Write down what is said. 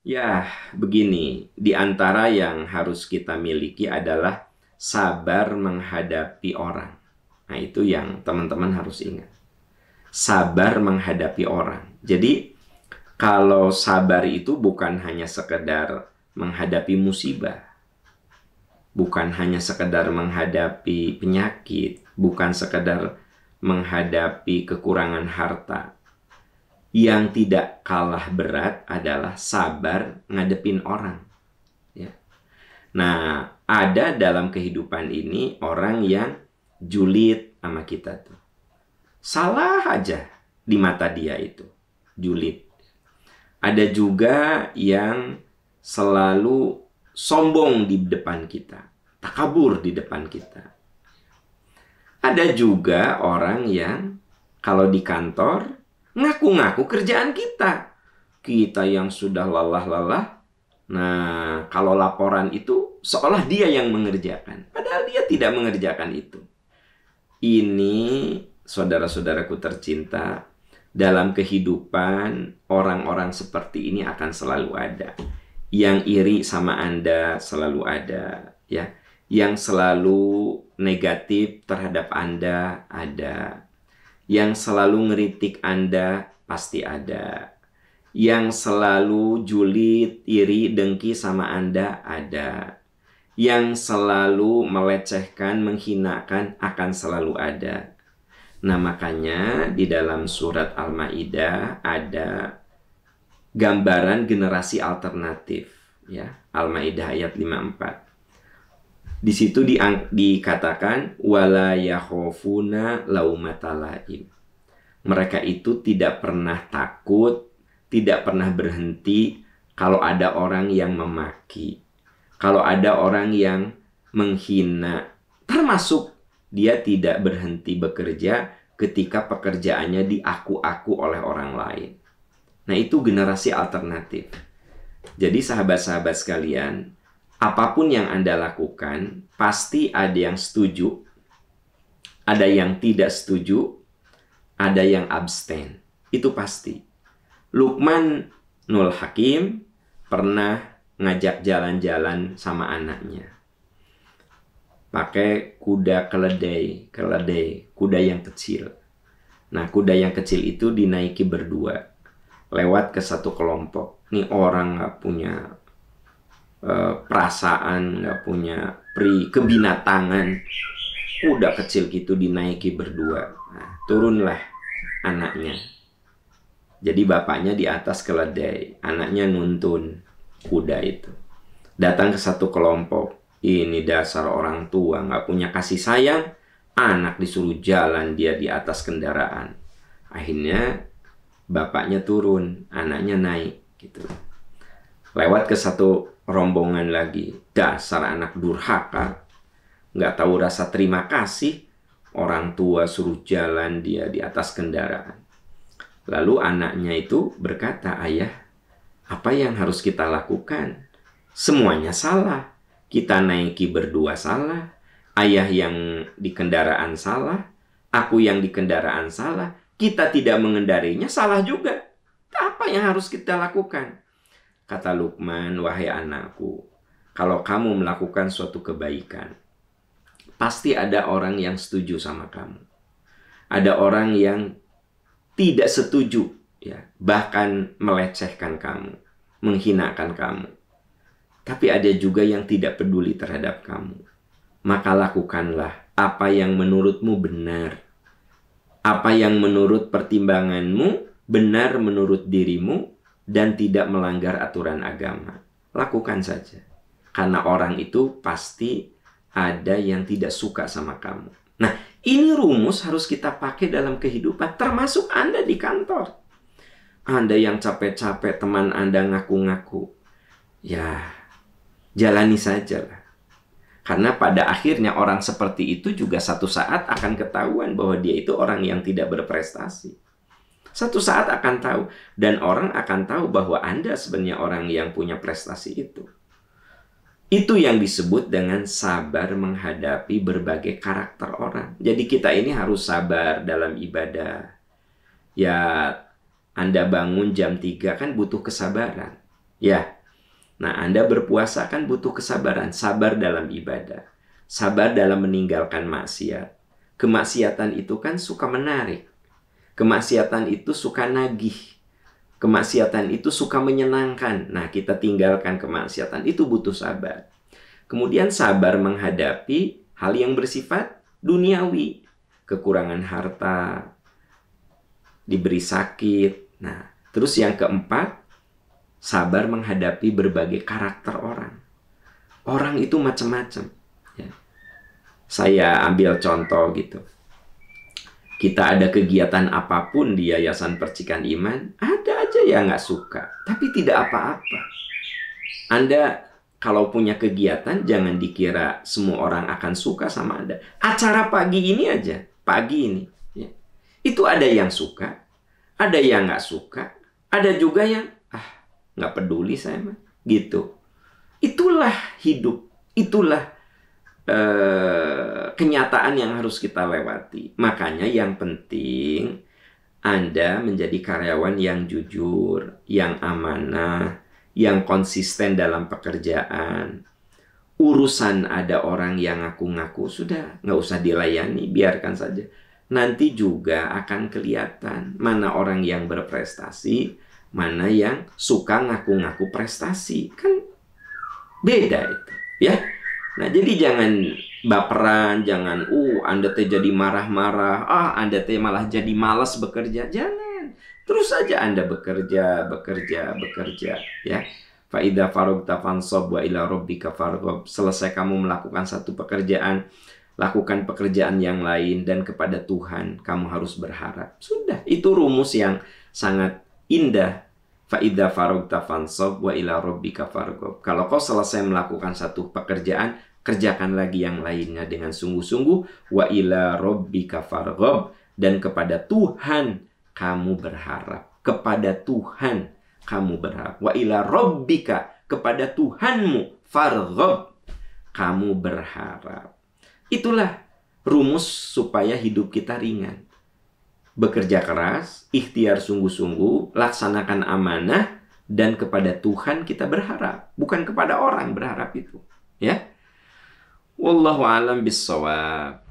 Ya, begini, di antara yang harus kita miliki adalah sabar menghadapi orang. Nah, itu yang teman-teman harus ingat. Sabar menghadapi orang. Jadi, kalau sabar itu bukan hanya sekedar menghadapi musibah, bukan hanya sekedar menghadapi penyakit, bukan sekedar menghadapi kekurangan harta. Yang tidak kalah berat adalah sabar ngadepin orang. Ya. Nah, ada dalam kehidupan ini orang yang julid sama kita tuh. Salah aja di mata dia itu. Julid. Ada juga yang selalu sombong di depan kita. Takabur di depan kita. Ada juga orang yang kalau di kantor ngaku-ngaku kerjaan kita. Kita yang sudah lelah-lelah. Nah, kalau laporan itu seolah dia yang mengerjakan. Padahal dia tidak mengerjakan itu. Ini, saudara-saudaraku tercinta, dalam kehidupan orang-orang seperti ini akan selalu ada. Yang iri sama Anda selalu ada, ya. Yang selalu negatif terhadap Anda ada. Yang selalu ngeritik Anda pasti ada. Yang selalu julid, iri, dengki sama Anda ada. Yang selalu melecehkan, menghinakan akan selalu ada. Nah, makanya di dalam surat Al-Maidah ada gambaran generasi alternatif, ya. Al-Maidah ayat 54. Di situ dikatakan wala yakhafuna laumata laim. Mereka itu tidak pernah takut, tidak pernah berhenti kalau ada orang yang memaki, kalau ada orang yang menghina. Termasuk dia tidak berhenti bekerja ketika pekerjaannya diaku-aku oleh orang lain. Nah, itu generasi alternatif. Jadi sahabat-sahabat sekalian, apapun yang Anda lakukan, pasti ada yang setuju, ada yang tidak setuju, ada yang abstain. Itu pasti. Luqman Nul Hakim pernah ngajak jalan-jalan sama anaknya. Pakai kuda keledai, kuda yang kecil. Nah, kuda yang kecil itu dinaiki berdua. Lewat ke satu kelompok. Ini orang nggak punya perasaan, nggak punya kebinatangan. Kuda kecil gitu dinaiki berdua. Nah, turunlah anaknya. Jadi bapaknya di atas keledai, anaknya nuntun kuda itu. Datang ke satu kelompok. Ini dasar orang tua nggak punya kasih sayang. Anak disuruh jalan, dia di atas kendaraan. Akhirnya bapaknya turun, anaknya naik gitu. Lewat ke satu rombongan lagi. Dasar anak durhaka, nggak tahu rasa terima kasih. Orang tua suruh jalan, dia di atas kendaraan. Lalu anaknya itu berkata, ayah, apa yang harus kita lakukan? Semuanya salah. Kita naiki berdua salah. Ayah yang di kendaraan salah. Aku yang di kendaraan salah. Kita tidak mengendarinya salah juga. Apa yang harus kita lakukan? Kata Luqman, wahai anakku, kalau kamu melakukan suatu kebaikan, pasti ada orang yang setuju sama kamu. Ada orang yang tidak setuju, ya, bahkan melecehkan kamu, menghinakan kamu. Tapi ada juga yang tidak peduli terhadap kamu. Maka lakukanlah apa yang menurutmu benar. Apa yang menurut pertimbanganmu benar menurut dirimu dan tidak melanggar aturan agama. Lakukan saja. Karena orang itu pasti ada yang tidak suka sama kamu. Nah, ini rumus harus kita pakai dalam kehidupan, termasuk Anda di kantor. Anda yang capek-capek, teman Anda ngaku-ngaku. Ya, jalani saja lah. Karena pada akhirnya orang seperti itu juga satu saat akan ketahuan bahwa dia itu orang yang tidak berprestasi. Satu saat akan tahu. Dan orang akan tahu bahwa Anda sebenarnya orang yang punya prestasi itu. Itu yang disebut dengan sabar menghadapi berbagai karakter orang. Jadi kita ini harus sabar dalam ibadah. Ya, Anda bangun jam 3 kan butuh kesabaran. Ya, Nah, Anda berpuasa kan butuh kesabaran, sabar dalam ibadah, sabar dalam meninggalkan maksiat. Kemaksiatan itu kan suka menarik. Kemaksiatan itu suka nagih. Kemaksiatan itu suka menyenangkan. Nah, kita tinggalkan kemaksiatan, itu butuh sabar. Kemudian sabar menghadapi hal yang bersifat duniawi. Kekurangan harta, diberi sakit. Nah, terus yang keempat, sabar menghadapi berbagai karakter orang. Orang itu macam-macam. Ya. Saya ambil contoh gitu. Kita ada kegiatan apapun di Yayasan Percikan Iman, ada aja yang nggak suka. Tapi tidak apa-apa. Anda kalau punya kegiatan, jangan dikira semua orang akan suka sama Anda. Acara pagi ini aja, pagi ini. Ya. Itu ada yang suka, ada yang nggak suka, ada juga yang nggak peduli saya mah, gitu. Itulah hidup, itulah kenyataan yang harus kita lewati. Makanya yang penting Anda menjadi karyawan yang jujur, yang amanah, yang konsisten dalam pekerjaan. Urusan ada orang yang ngaku-ngaku, sudah nggak usah dilayani, biarkan saja. Nanti juga akan kelihatan mana orang yang berprestasi, mana yang suka ngaku-ngaku prestasi. Kan beda itu, ya. Nah, jadi jangan baperan, jangan Anda teh jadi marah-marah, Anda teh malah jadi malas bekerja. Jangan. Terus saja Anda bekerja, ya. Fa idza faragta fansab wa ila rabbika farghab. Selesai kamu melakukan satu pekerjaan, lakukan pekerjaan yang lain, dan kepada Tuhan kamu harus berharap. Sudah, itu rumus yang sangat indah. Fa idza faragta fansab wa ila rabbika farghab. Kalau kau selesai melakukan satu pekerjaan, kerjakan lagi yang lainnya dengan sungguh-sungguh. Wa ila rabbika farghab, dan kepada Tuhan kamu berharap. Kepada Tuhan kamu berharap. Wa ila rabbika, kepada Tuhanmu, farghab, kamu berharap. Itulah rumus supaya hidup kita ringan. Bekerja keras, ikhtiar sungguh-sungguh, laksanakan amanah, dan kepada Tuhan kita berharap, bukan kepada orang berharap itu. Ya. Wallahu a'lam bissawab.